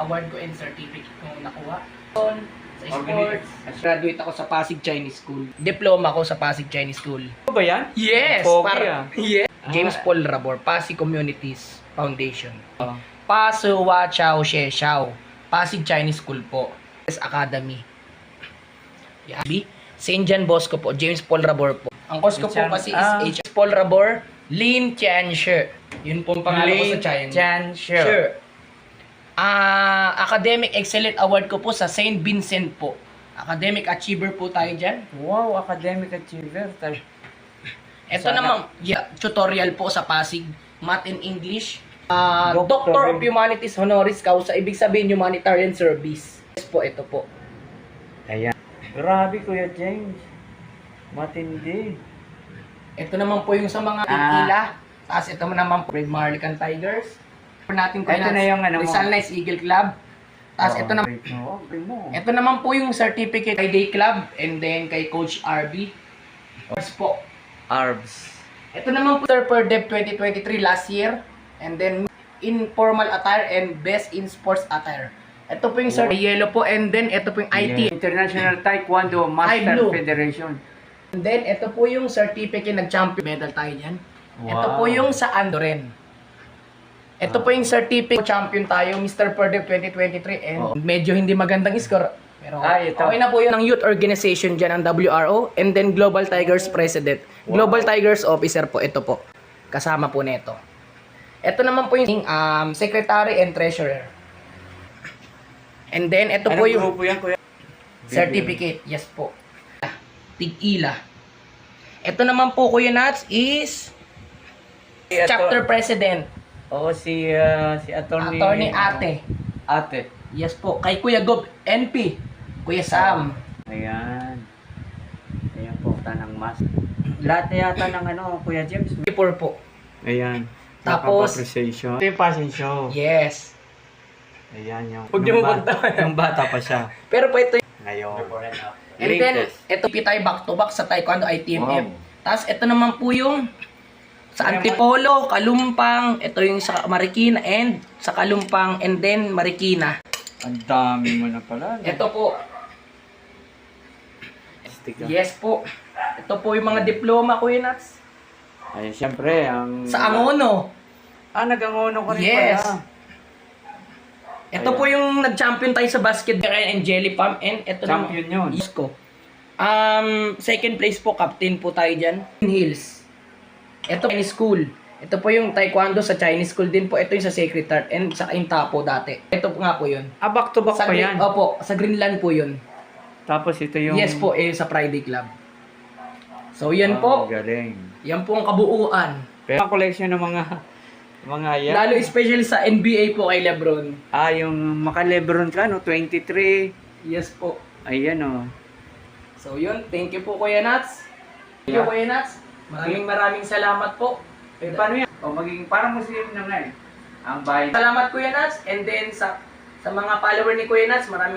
award ko and certificate ko nakuha. Sa sports, graduate ako sa Pasig Chinese School. Diploma ko sa Pasig Chinese School. Ano ba yan? Yes! Pogi, Yes! James Paul Rabor, Pasig Communities Foundation. Oh. Paso Wa Chao She Xiao, Pasig Chinese School po. Academy. Yeah. St. John Bosco po, James Paul Rabor po. Ang course ko po kasi is H. Paul Rabor, Lin Tian Shi. Yun po ang pangalan ko sa China. Tian Shi. Sure. Academic Excellent Award ko po sa St. Vincent po. Academic Achiever po tayo dyan. Wow, academic achiever. Ito naman, tutorial po sa Pasig. Math and English. Doctor Doctor of Humanities Honoris Causa. Ibig sabihin humanitarian service. Yes po, ito po. Ayan. Grabe, Kuya James. Matindi. Ito naman po yung sa mga Ila. Tapos ito naman po, Red Marlican Tigers. Natin Ito na yung ano mo. Rizal Nice Eagle Club. Tapos ito naman, ito naman po yung certificate kay Day Club and then kay Coach RB. Awards po. Arbs. Ito naman po per Dep 2023 last year and then informal attire and best in sports attire. Ito po yung yellow po and then ito po yung IT. International Taekwondo Master blue. Federation. And then ito po yung certificate nag-champion medal tayo dyan. Ito po yung sa Andoren. Ito po yung certificate champion tayo, Mr. Perdep 2023 and medyo hindi magandang score. Pero ito. okay na po yun ng youth organization dyan, ang WRO, and then Global Tigers President. Global Tigers Officer po, ito po. Kasama po nito. Ito naman po yung Secretary and Treasurer. And then, ito po yung grupo yan, Kuya? certificate. Yes po. Tig-ila. Ito naman po, Kuya Nats, is Chapter President. Oo, si Attorney Ate. Ate. Yes po. Kay Kuya Gob, NP. Kuya Sam. Ayan. Ayan po, tanang mas. Lahat na yata ng Kuya James. Before po. Ayan. Tapos, Appreciation. Ito yung fashion show. yes. Ayan yung... Huwag niyo magpunta. Yung bata pa siya. Pero po ito Ngayon. and then, ito tayo back to back sa Taekwondo ITMF. Wow. Tapos, ito naman po yung sa Antipolo, Kalumpang, ito yung sa Marikina and sa Kalumpang and then Marikina. Ang dami mo na pala. Ito po. Yes po. Ito po yung mga diploma, Kuya Nats. Ay, siyempre, ang... Sa Angono. Nag-angono ka rin Yes. pala. Ito po yung nag-champion tayo sa basketball and jelly pump and ito Champion yun. Yes ko. Second place po, captain po tayo dyan. Hills. Ito Chinese school. Ito po yung taekwondo sa Chinese school din po. Ito yung sa Secretariat and sa Intapo dati. Ito po nga po yun. Back to back Sa pa yan. Opo, sa Greenland po yun. Tapos ito yung... Yes po, sa Friday Club. So yan po. Galing. Yan po ang kabuuan. Pero ang collection ng mga yan. Lalo especially sa NBA po kay Lebron. Yung maka-Lebron ka, 23. Yes po. Ayan, So yun, thank you po Kuya Nats. Thank you Kuya Nats. Maraming salamat po. Paano yan? Magiging parang Muslim na nga eh. Ang bahay. Salamat Kuya Nats and then sa mga follower ni Kuya Nats, maraming